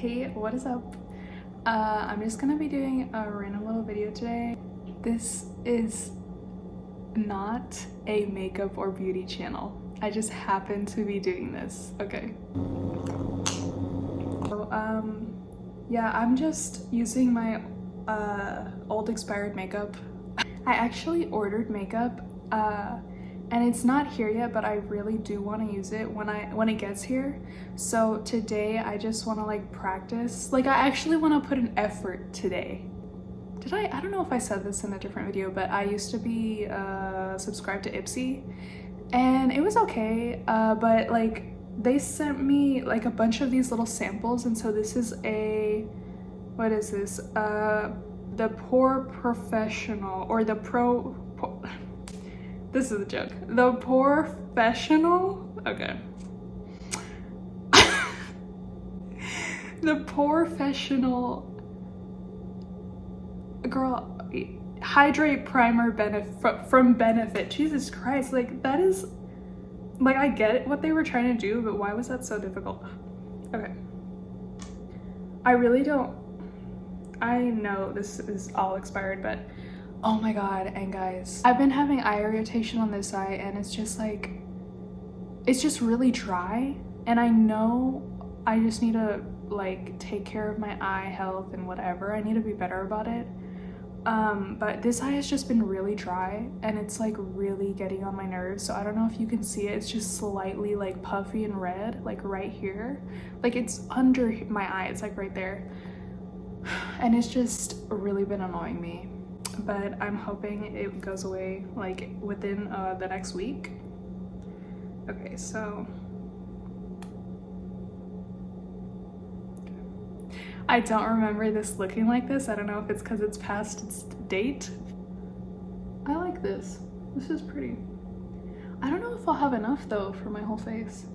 Hey, what is up? I'm just gonna be doing a random little video today. This is not a makeup or beauty channel. I just happen to be doing this, okay? So, yeah, I'm just using my old expired makeup. I actually ordered makeup and it's not here yet, but I really do want to use it when it gets here. So today I just want to like practice. Like I actually want to put an effort today. I don't know if I said this in a different video, but I used to be subscribed to Ipsy and it was okay, but like they sent me like a bunch of these little samples, and so this is what is this? The Pore Professional, or the this is a joke. The Porefessional? Okay. The Porefessional girl hydrate primer from Benefit. Jesus Christ, like that is like, I get it, what they were trying to do, but why was that so difficult? Okay. I really don't, I know this is all expired, but oh my god. And guys, I've been having eye irritation on this eye, and it's just like, it's just really dry, and I know I just need to like take care of my eye health and whatever. I need to be better about it. But this eye has just been really dry, and it's like really getting on my nerves. So I don't know if you can see it, it's just slightly like puffy and red, like right here, like it's under my eye, it's like right there, and it's just really been annoying me. But I'm hoping it goes away like within the next week. Okay, so I don't remember this looking like this. I don't know if it's because it's past its date. I like this. This is pretty. I don't know if I'll have enough though for my whole face.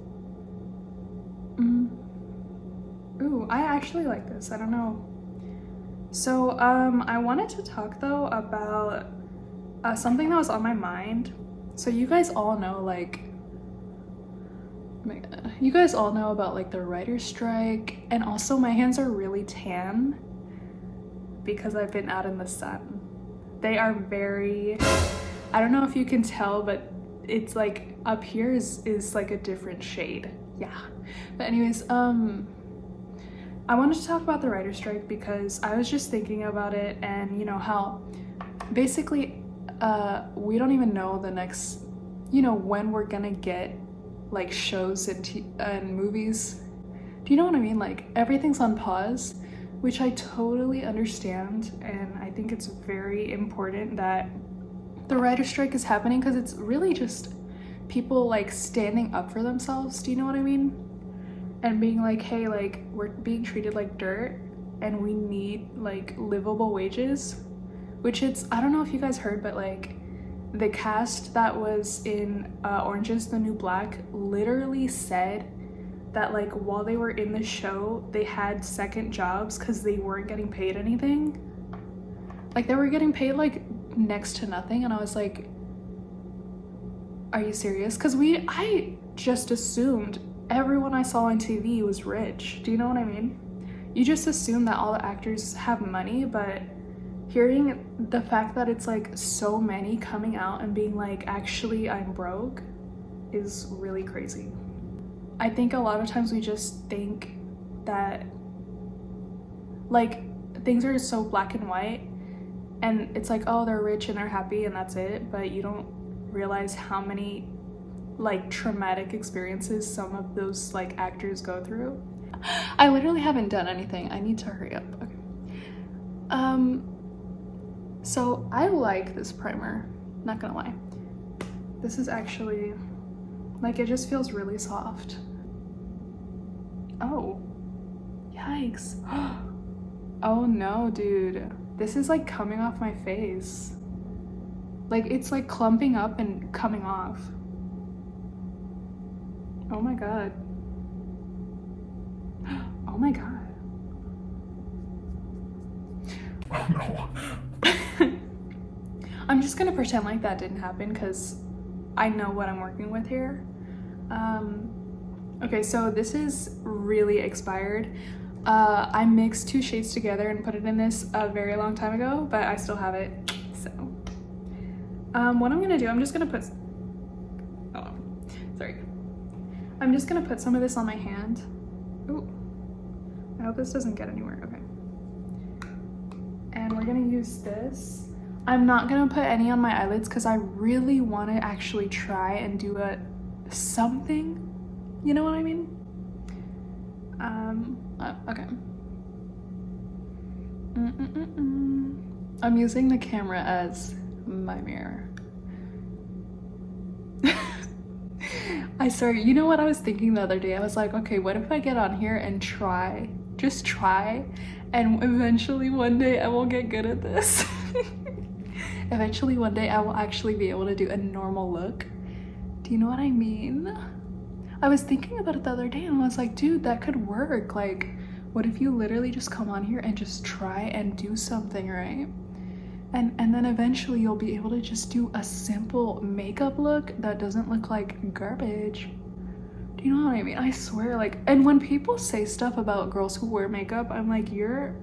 Ooh, I actually like this. I don't know. So I wanted to talk though about something that was on my mind. So you guys all know, like, you guys all know about like the writer's strike, and also my hands are really tan because I've been out in the sun. They are very, I don't know if you can tell, but it's like up here is like a different shade. Yeah, but anyways, I wanted to talk about the writer's strike because I was just thinking about it, and you know how basically we don't even know the next, you know, when we're gonna get like shows and movies. Do you know what I mean? Like everything's on pause, which I totally understand, and I think it's very important that the writer's strike is happening because it's really just people like standing up for themselves. Do you know what I mean? And being like, hey, like we're being treated like dirt and we need like livable wages, which it's, I don't know if you guys heard, but like the cast that was in Orange is the New Black literally said that like while they were in the show they had second jobs because they weren't getting paid anything. Like they were getting paid like next to nothing, and I was like, are you serious? Because I just assumed everyone I saw on TV was rich. Do you know what I mean? You just assume that all the actors have money, but hearing the fact that it's like so many coming out and being like, actually I'm broke, is really crazy. I think a lot of times we just think that like things are so black and white, and it's like, oh, they're rich and they're happy and that's it, but you don't realize how many like traumatic experiences some of those like actors go through. I literally haven't done anything. I need to hurry up. Okay. So I like this primer, not gonna lie. This is actually like, it just feels really soft. Oh, yikes. Oh no, dude, this is like coming off my face. Like it's like clumping up and coming off. Oh my god. Oh my god. Oh no. I'm just gonna pretend like that didn't happen because I know what I'm working with here. Okay, so this is really expired, I mixed 2 shades together and put it in this a very long time ago, but I still have it. So what I'm gonna do, I'm just gonna put, oh, sorry. I'm just gonna put some of this on my hand. Ooh, I hope this doesn't get anywhere, okay. And we're gonna use this. I'm not gonna put any on my eyelids because I really want to actually try and do something. You know what I mean? Okay. I'm using the camera as my mirror. I swear, you know what I was thinking the other day? I was like, okay, what if I get on here and try, just try, and eventually one day I will get good at this. Eventually one day I will actually be able to do a normal look. Do you know what I mean? I was thinking about it the other day and I was like, dude, that could work. Like, what if you literally just come on here and just try and do something, right? And then eventually you'll be able to just do a simple makeup look that doesn't look like garbage. Do you know what I mean? I swear, like, and when people say stuff about girls who wear makeup, I'm like, you're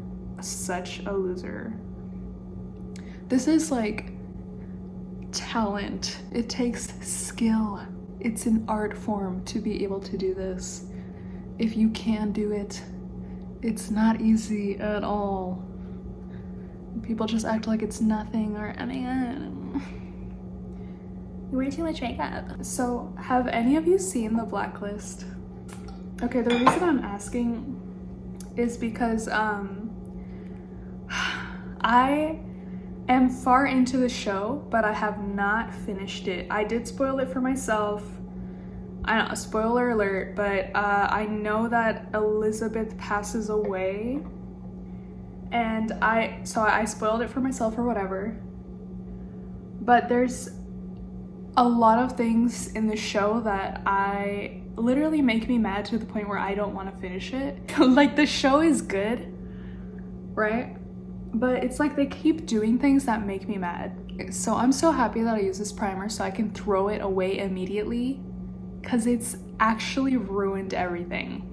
such a loser. This is like talent. It takes skill. It's an art form to be able to do this. If you can do it, it's not easy at all. People just act like it's nothing or anything. You wear too much makeup. So, have any of you seen The Blacklist? Okay, the reason I'm asking is because I am far into the show, but I have not finished it. I did spoil it for myself. I know, spoiler alert, but I know that Elizabeth passes away. And I spoiled it for myself or whatever. But there's a lot of things in the show that I literally make me mad to the point where I don't want to finish it. Like, the show is good, right? But it's like they keep doing things that make me mad. So I'm so happy that I use this primer so I can throw it away immediately, because it's actually ruined everything.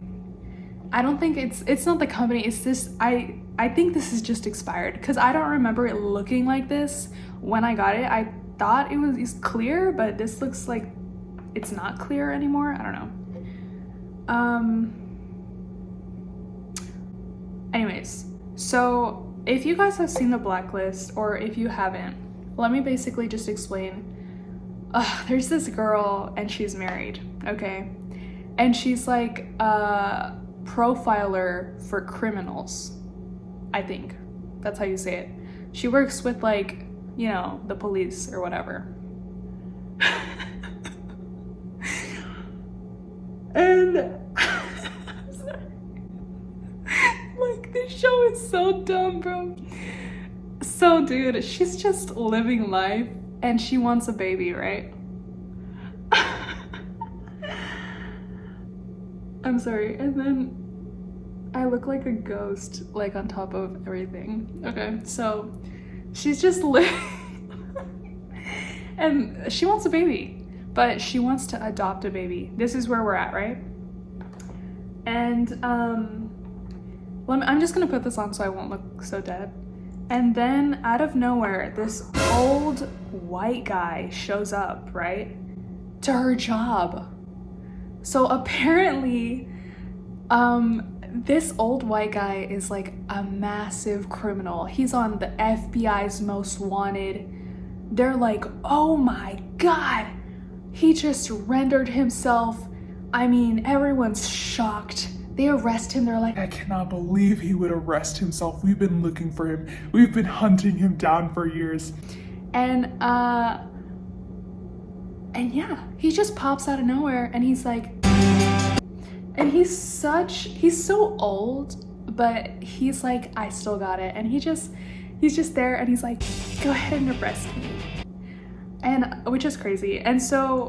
I don't think it's not the company, it's this, I think this is just expired, because I don't remember it looking like this when I got it. I thought it was clear, but this looks like it's not clear anymore. I don't know. Anyways, so if you guys have seen The Blacklist, or if you haven't, let me basically just explain. There's this girl and she's married, okay? And she's like a profiler for criminals, I think. That's how you say it. She works with, like, you know, the police or whatever. And like, this show is so dumb, bro. So, dude, she's just living life and she wants a baby, right? I'm sorry. And then I look like a ghost, like, on top of everything. Okay, so she's just living and she wants a baby, but she wants to adopt a baby. This is where we're at, right? And I'm just gonna put this on so I won't look so dead. And then out of nowhere, this old white guy shows up, right, to her job. So apparently, this old white guy is like a massive criminal. He's on the FBI's most wanted. They're like, oh my God, he just rendered himself. I mean, everyone's shocked. They arrest him. They're like, I cannot believe he would arrest himself. We've been looking for him. We've been hunting him down for years. And yeah, he just pops out of nowhere and he's like, and he's so old, but he's like, I still got it. And he's just there and he's like, go ahead and arrest me. And which is crazy. And so,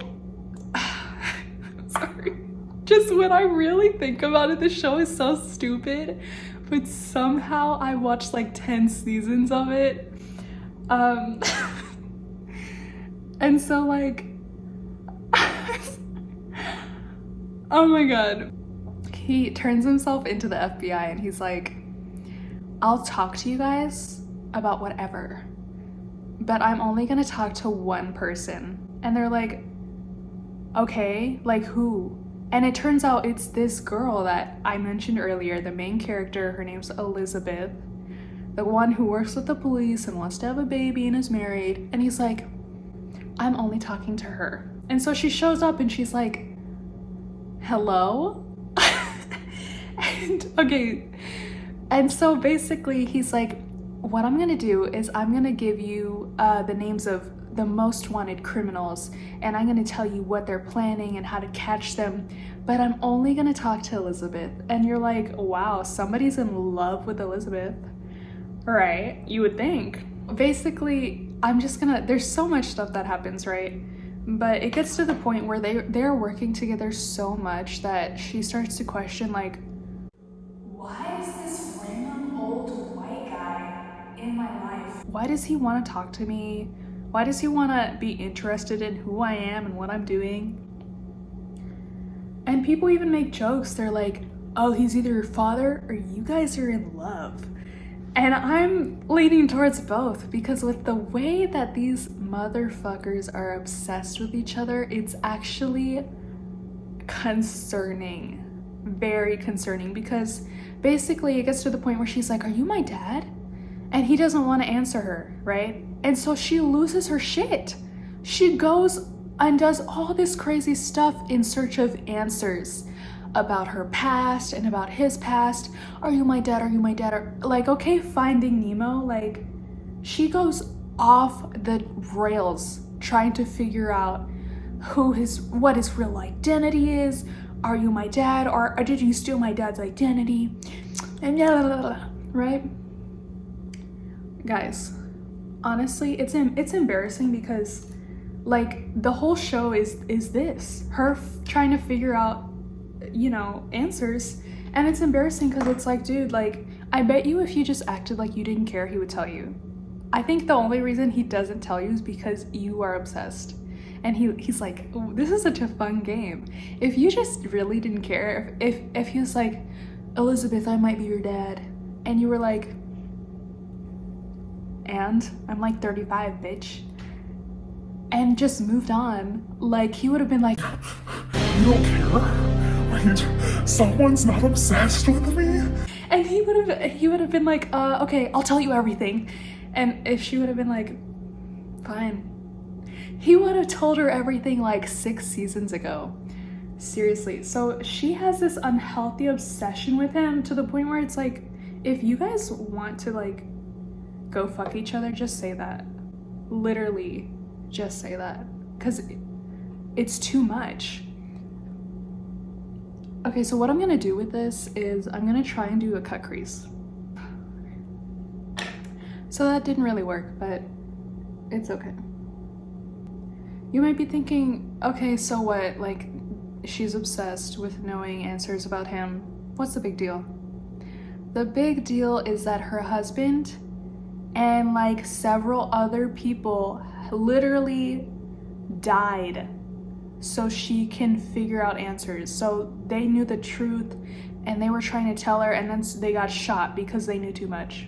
sorry. Just when I really think about it, the show is so stupid, but somehow I watched like 10 seasons of it. And so, like, oh my God. he turns himself into the FBI and he's like, I'll talk to you guys about whatever, but I'm only gonna talk to one person. And they're like, okay, like who? And it turns out it's this girl that I mentioned earlier, the main character. Her name's Elizabeth, the one who works with the police and wants to have a baby and is married. And he's like, I'm only talking to her. And so she shows up and she's like, hello? And okay, and so basically he's like, what I'm gonna do is I'm gonna give you the names of the most wanted criminals, and I'm gonna tell you what they're planning and how to catch them, but I'm only gonna talk to Elizabeth. And you're like, wow, somebody's in love with Elizabeth, right? You would think. Basically, there's so much stuff that happens, right? But it gets to the point where they're working together so much that she starts to question, like, why is this random old white guy in my life? Why does he want to talk to me? Why does he want to be interested in who I am and what I'm doing? And people even make jokes. They're like, oh, he's either your father or you guys are in love. And I'm leaning towards both, because with the way that these motherfuckers are obsessed with each other, it's actually concerning. Very concerning, because basically it gets to the point where she's like, are you my dad? And he doesn't want to answer her, right? And so she loses her shit. She goes and does all this crazy stuff in search of answers about her past and about his past. Are you my dad? Are you my dad? Like, okay, Finding Nemo, like, she goes off the rails trying to figure out what his real identity is. Are you my dad? Or did you steal my dad's identity? And blah, blah, blah, right? Guys, honestly, it's embarrassing, because like the whole show is this, her trying to figure out, you know, answers. And it's embarrassing because it's like, dude, like, I bet you if you just acted like you didn't care, he would tell you. I think the only reason he doesn't tell you is because you are obsessed. And he's like, oh, this is such a fun game. If you just really didn't care, if he was like, Elizabeth, I might be your dad, and you were like, and I'm like 35, bitch, and just moved on, like, he would have been like, You don't care? Wait, someone's not obsessed with me? and he would have been like, okay, I'll tell you everything. And if she would have been like, fine, he would have told her everything like 6 seasons ago. Seriously. So she has this unhealthy obsession with him to the point where it's like, if you guys want to like go fuck each other, just say that. Literally, just say that. Because it's too much. Okay, so what I'm gonna do with this is I'm gonna try and do a cut crease. So that didn't really work, but it's okay. You might be thinking, okay, so what? Like, she's obsessed with knowing answers about him. What's the big deal? The big deal is that her husband and like several other people literally died so she can figure out answers. So they knew the truth and they were trying to tell her, and then they got shot because they knew too much.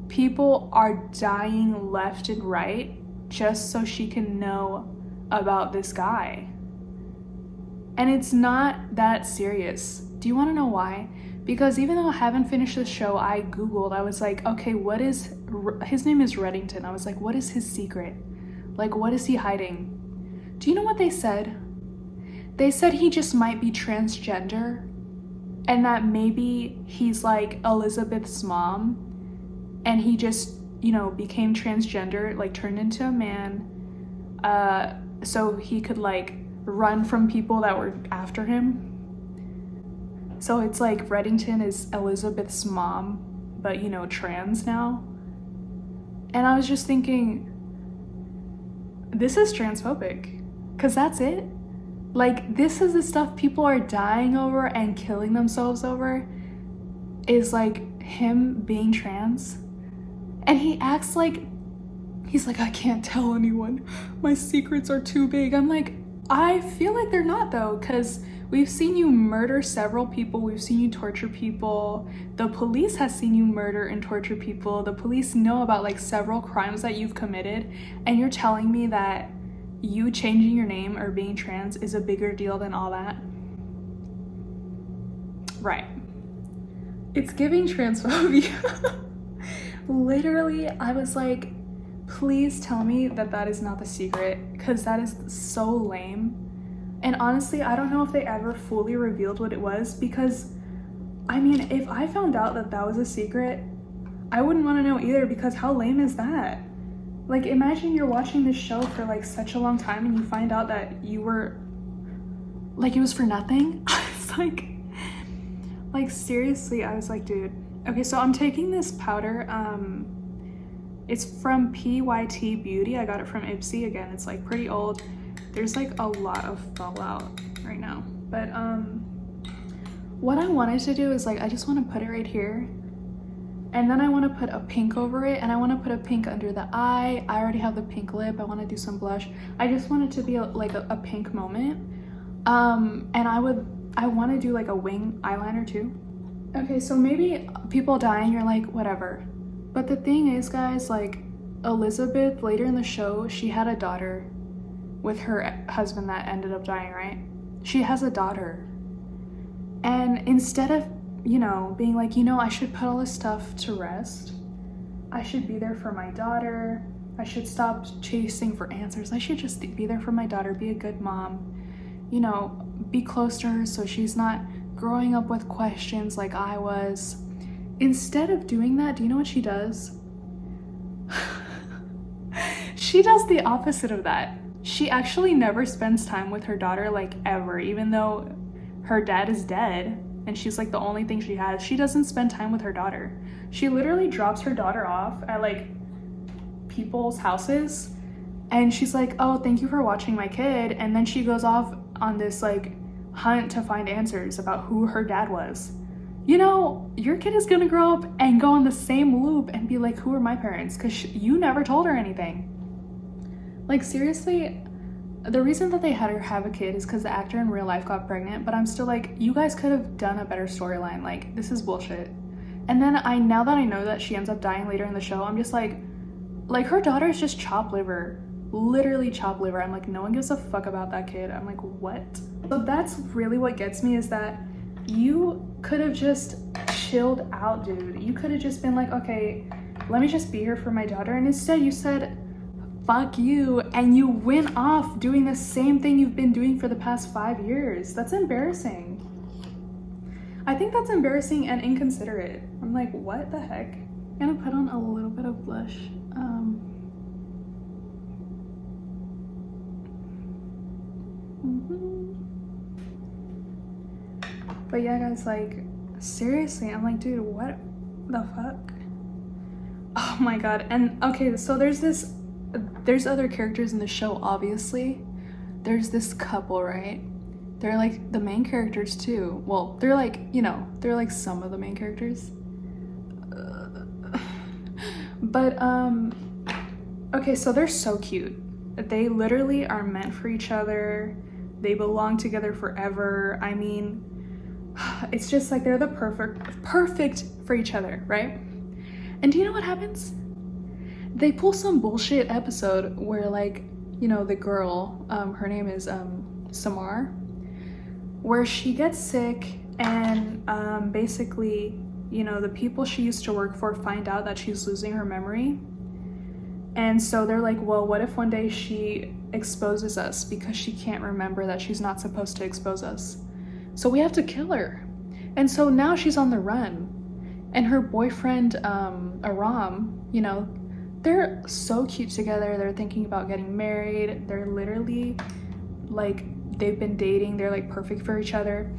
People are dying left and right just so she can know about this guy. And it's not that serious. Do you want to know why? Because even though I haven't finished the show, I googled, I was like, okay, his name is Reddington. I was like, what is his secret? Like, what is he hiding? Do you know what they said? They said he just might be transgender, and that maybe he's like Elizabeth's mom, and he just, you know, became transgender, like turned into a man, so he could like run from people that were after him. So it's like Reddington is Elizabeth's mom, but, you know, trans now. And I was just thinking, this is transphobic, because that's it. Like, this is the stuff people are dying over and killing themselves over, is like him being trans. And he acts like, he's like, I can't tell anyone. My secrets are too big. I'm like, I feel like they're not though, because We've seen you murder several people. We've seen you torture people. The police has seen you murder and torture people. The police know about like several crimes that you've committed, and you're telling me that you changing your name or being trans is a bigger deal than all that? Right. It's giving transphobia. Literally, I was like, please tell me that that is not the secret, because that is so lame. And honestly, I don't know if they ever fully revealed what it was, because I mean, if I found out that that was a secret, I wouldn't want to know either, because how lame is that? Like, imagine you're watching this show for like such a long time and you find out that you were, like, it was for nothing. It's like seriously, I was like, dude. Okay, so I'm taking this powder. It's from PYT Beauty. I got it from Ipsy. Again, it's like pretty old. There's like a lot of fallout right now. But what I wanted to do is like, I just want to put it right here. And then I want to put a pink over it, and I want to put a pink under the eye. I already have the pink lip. I want to do some blush. I just want it to be like a pink moment. And I want to do like a wing eyeliner too. Okay, so maybe people dying, you're like, whatever. But the thing is, guys, like Elizabeth later in the show, she had a daughter with her husband that ended up dying, right? She has a daughter. And instead of, you know, being like, you know, I should put all this stuff to rest. I should be there for my daughter. I should stop chasing for answers. I should just be there for my daughter, be a good mom. You know, be close to her so she's not growing up with questions like I was. Instead of doing that, do you know what she does? She does the opposite of that. She actually never spends time with her daughter, like, ever, even though her dad is dead and she's like the only thing she has. She doesn't spend time with her daughter. She literally drops her daughter off at like people's houses and she's like, oh, thank you for watching my kid. And then she goes off on this like hunt to find answers about who her dad was. You know, your kid is gonna grow up and go on the same loop and be like, who are my parents? Because you never told her anything. Like, seriously, the reason that they had her have a kid is because the actor in real life got pregnant, but I'm still like, you guys could have done a better storyline. Like, this is bullshit. And then now that I know that she ends up dying later in the show, I'm just like her daughter is just chopped liver. Literally chopped liver. I'm like, no one gives a fuck about that kid. I'm like, what? So that's really what gets me, is that you could have just chilled out, dude. You could have just been like, okay, let me just be here for my daughter. And instead you said, fuck you, and you went off doing the same thing you've been doing for the past 5 years. That's embarrassing. I think that's embarrassing and inconsiderate. I'm like, what the heck? I'm gonna put on a little bit of blush. But yeah, guys, like, seriously, I'm like, dude, what the fuck? Oh my god. And okay, so there's other characters in the show, obviously. There's this couple, right? They're like the main characters too. Well, they're like, you know, they're like some of the main characters. But okay, so they're so cute. They literally are meant for each other. They belong together forever. I mean, it's just like they're the perfect for each other, right? And do you know what happens? They pull some bullshit episode where, like, you know, the girl, her name is Samar, where she gets sick and basically, you know, the people she used to work for find out that she's losing her memory. And so they're like, well, what if one day she exposes us because she can't remember that she's not supposed to expose us? So we have to kill her. And so now she's on the run. And her boyfriend, Aram, you know, they're so cute together. They're thinking about getting married. They're literally like, they've been dating. They're like perfect for each other.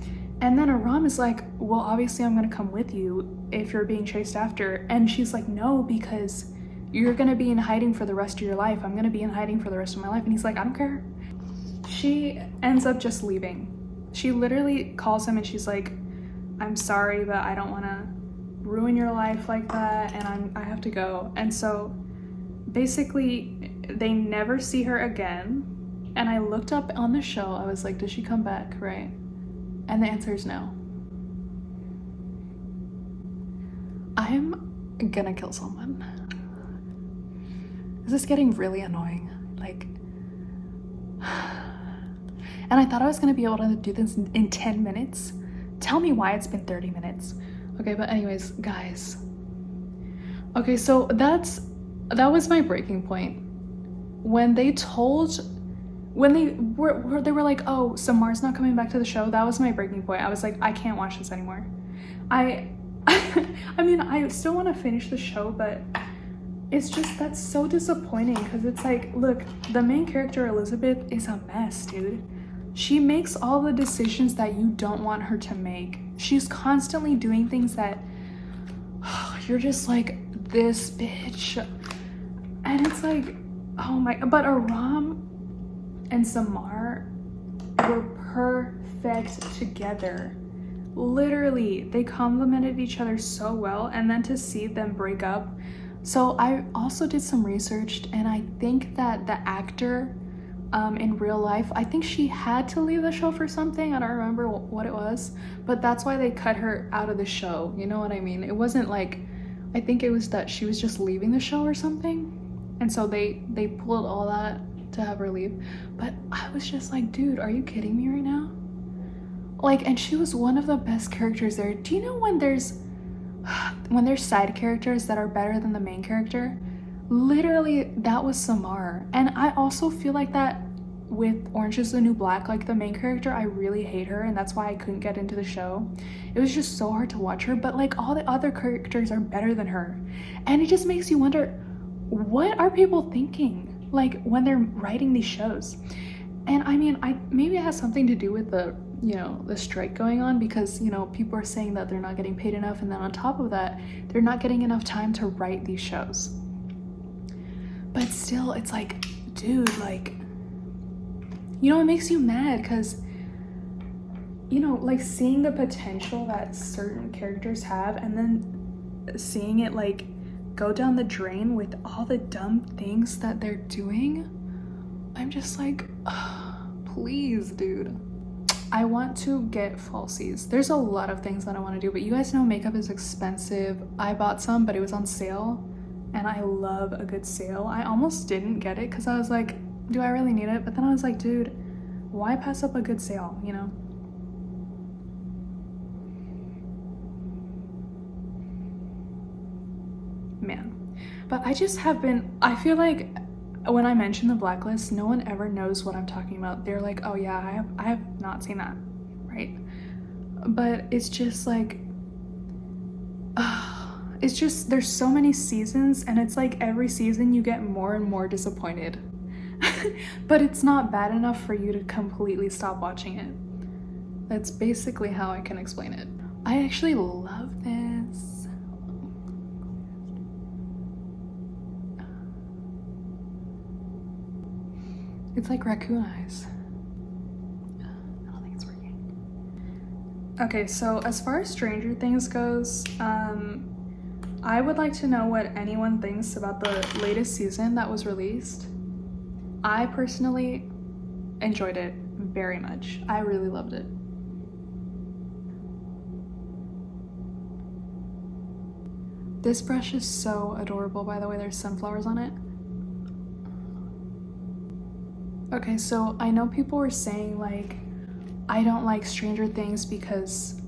And then Aram is like, well, obviously I'm gonna come with you if you're being chased after. And she's like, no, because you're gonna be in hiding for the rest of your life. I'm gonna be in hiding for the rest of my life. And he's like, I don't care. She ends up just leaving. She literally calls him and she's like, I'm sorry, but I don't wanna ruin your life like that, and I have to go. And so basically they never see her again. And I looked up on the show, I was like, did she come back, right? And the answer is no. I'm gonna kill someone. This is getting really annoying. Like, and I thought I was gonna be able to do this in 10 minutes. Tell me why it's been 30 minutes. Okay, but anyways, guys. Okay, so that was my breaking point. When they were like, oh, Samar's not coming back to the show, that was my breaking point. I was like, I can't watch this anymore. I mean, I still want to finish the show, but it's just, that's so disappointing because it's like, look, the main character Elizabeth is a mess, dude. She makes all the decisions that you don't want her to make. She's constantly doing things that you're just like, this bitch. And it's like, oh my, but Aram and Samar were perfect together. Literally, they complemented each other so well, and then to see them break up. So I also did some research, and I think that the actor in real life, I think she had to leave the show for something. I don't remember what it was, but that's why they cut her out of the show. You know what I mean? It wasn't like, I think it was that she was just leaving the show or something, and so they pulled all that to have her leave. But I was just like, dude, are you kidding me right now? Like, and she was one of the best characters there. Do you know when there's side characters that are better than the main character? Literally, that was Samar. And I also feel like that with Orange is the New Black. Like, the main character, I really hate her, and that's why I couldn't get into the show. It was just so hard to watch her, but like, all the other characters are better than her. And it just makes you wonder, what are people thinking, like, when they're writing these shows? And I mean, maybe it has something to do with the, you know, the strike going on, because, you know, people are saying that they're not getting paid enough, and then on top of that, they're not getting enough time to write these shows. But still, it's like, dude, like, you know, it makes you mad because, you know, like, seeing the potential that certain characters have and then seeing it, like, go down the drain with all the dumb things that they're doing, I'm just like, please, dude. I want to get falsies. There's a lot of things that I want to do, but you guys know makeup is expensive. I bought some, but it was on sale, and I love a good sale. I almost didn't get it because I was like, do I really need it? But then I was like, dude, why pass up a good sale, you know? Man. But I just have been, I feel like when I mention the Blacklist, no one ever knows what I'm talking about. They're like, oh yeah, I have not seen that, right? But it's just like, it's just, there's so many seasons, and it's like every season you get more and more disappointed. But it's not bad enough for you to completely stop watching it. That's basically how I can explain it. I actually love this. It's like raccoon eyes. I don't think it's working. Okay, so as far as Stranger Things goes, I would like to know what anyone thinks about the latest season that was released. I personally enjoyed it very much. I really loved it. This brush is so adorable, by the way. There's sunflowers on it. Okay, so I know people were saying, like, I don't like Stranger Things because,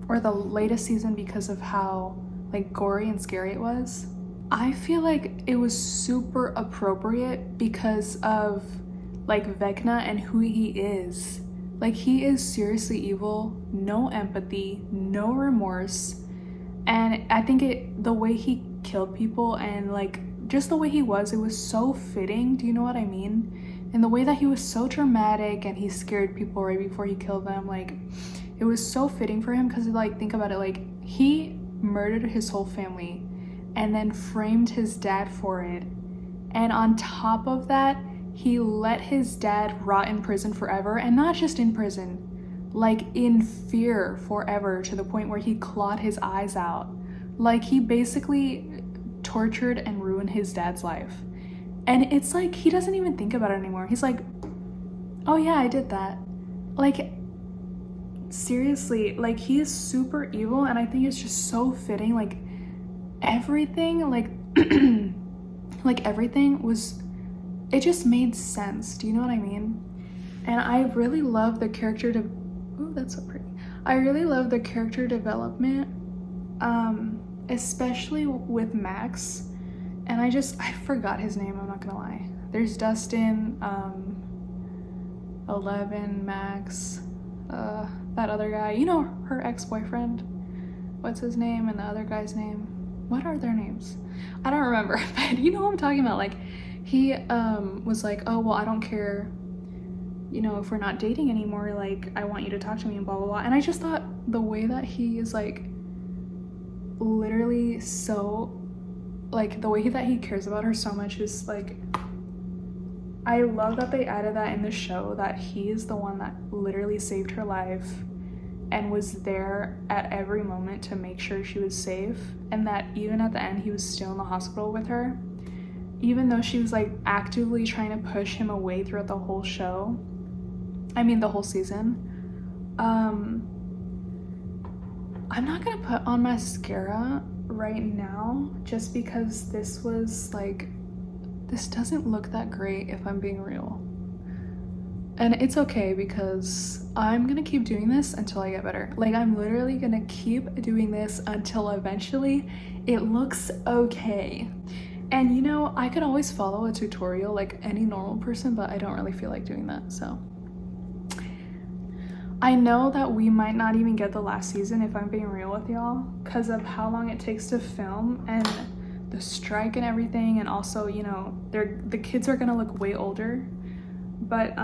or the latest season because of how, like, gory and scary it was. I feel like it was super appropriate because of, like, Vecna and who he is. Like, he is seriously evil, no empathy, no remorse, and I think the way he killed people and, like, just the way he was, it was so fitting. Do you know what I mean? And the way that he was so dramatic and he scared people right before he killed them, like, it was so fitting for him because, like, think about it, like, he murdered his whole family and then framed his dad for it. And on top of that, he let his dad rot in prison forever, and not just in prison, like in fear forever, to the point where he clawed his eyes out. Like, he basically tortured and ruined his dad's life. And it's like, he doesn't even think about it anymore. He's like, oh yeah, I did that. Like, seriously, like he is super evil, and I think it's just so fitting. Like everything, like like everything was, it just made sense. Do you know what I mean? And I really love the character ooh, that's so pretty. I really love the character development, especially with Max. And I forgot his name, I'm not gonna lie. There's Dustin, 11, Max, that other guy, you know, her ex-boyfriend. What's his name and the other guy's name? What are their names? I don't remember, but you know what I'm talking about. Like, he was like, oh, well, I don't care, you know, if we're not dating anymore, like, I want you to talk to me and blah, blah, blah. And I just thought the way that he is, like, literally so, like, the way that he cares about her so much is, like, I love that they added that in the show, that he is the one that literally saved her life and was there at every moment to make sure she was safe, and that even at the end he was still in the hospital with her, even though she was like actively trying to push him away throughout the whole show. I mean, the whole season. I'm not gonna put on mascara right now just because this doesn't look that great, if I'm being real. And it's okay because I'm gonna keep doing this until I get better. Like, I'm literally gonna keep doing this until eventually it looks okay. And you know, I could always follow a tutorial like any normal person, but I don't really feel like doing that, so. I know that we might not even get the last season, if I'm being real with y'all, because of how long it takes to film and the strike and everything, and also, you know, the kids are gonna look way older. But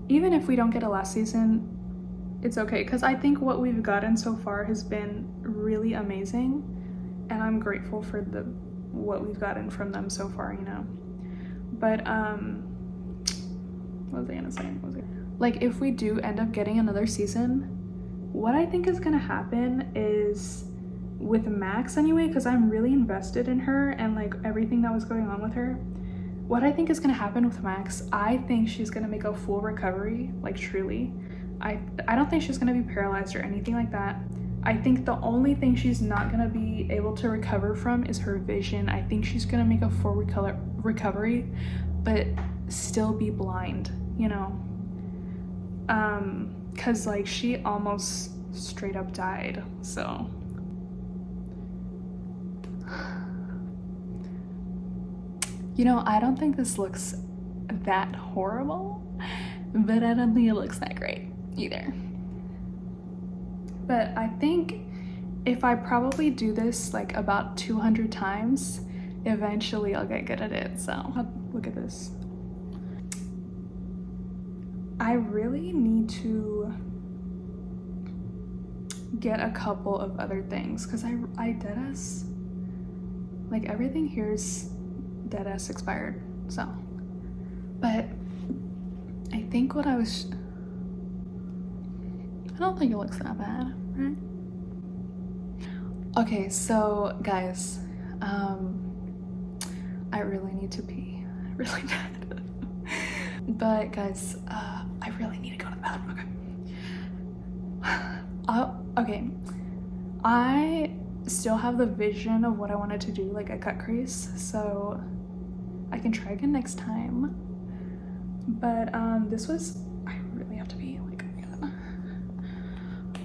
even if we don't get a last season, it's okay, because I think what we've gotten so far has been really amazing, and I'm grateful for what we've gotten from them so far, you know. But what was I gonna say? Like, if we do end up getting another season, what I think is gonna happen is, with Max anyway, because I'm really invested in her and like everything that was going on with her, what I think is gonna happen with Max, I think she's gonna make a full recovery, like truly. I don't think she's gonna be paralyzed or anything like that. I think the only thing she's not gonna be able to recover from is her vision. I think she's gonna make a full recovery, but still be blind, you know? Cause like she almost straight up died, so. You know, I don't think this looks that horrible, but I don't think it looks that great either. But I think if I probably do this like about 200 times, eventually I'll get good at it. So look at this. I really need to get a couple of other things, because I deadass, like everything here's deadass expired, so. But I think I don't think it looks that bad, right? Okay, so guys, I really need to pee really bad. But guys, I really need to go to the bathroom. Okay, I still have the vision of what I wanted to do, like a cut crease, so I can try again next time. But this was, I really have to be like, oh my god.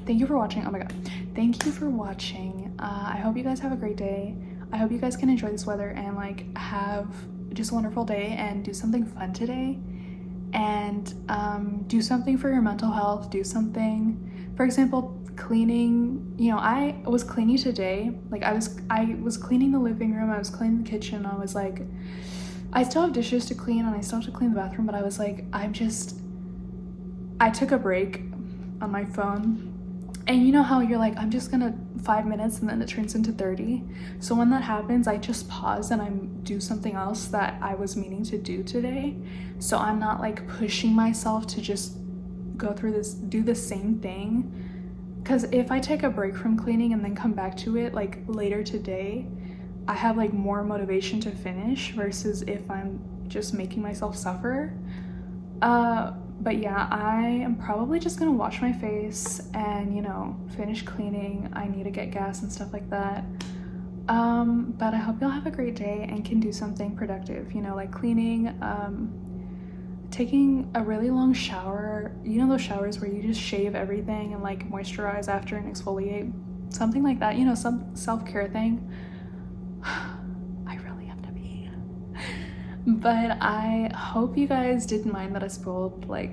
Thank you for watching. Oh my god, thank you for watching. I hope you guys have a great day. I hope you guys can enjoy this weather and like have just a wonderful day and do something fun today, and do something for your mental health. Do something, for example, cleaning. You know, I was cleaning today, like I was cleaning the living room, I was cleaning the kitchen. I was like, I still have dishes to clean and I still have to clean the bathroom, but I was like, I took a break on my phone. And you know how you're like, I'm just gonna 5 minutes and then it turns into 30. So when that happens, I just pause and I do something else that I was meaning to do today. So I'm not like pushing myself to just go through this, do the same thing. Because if I take a break from cleaning and then come back to it like later today, I have like more motivation to finish versus if I'm just making myself suffer. But yeah, I am probably just gonna wash my face and, you know, finish cleaning. I need to get gas and stuff like that. But I hope y'all have a great day and can do something productive, you know, like cleaning, taking a really long shower. You know those showers where you just shave everything and like moisturize after and exfoliate? Something like that, you know, some self-care thing. I really have to pee. But I hope you guys didn't mind that I spoiled like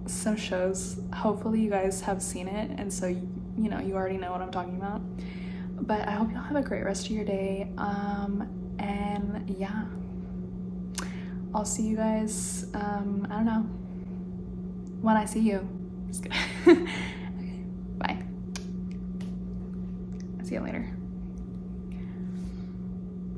some shows. Hopefully you guys have seen it and so you know you already know what I'm talking about. But I hope y'all have a great rest of your day. And yeah, I'll see you guys, I don't know, when I see you. Just kidding. Okay, bye. See you later.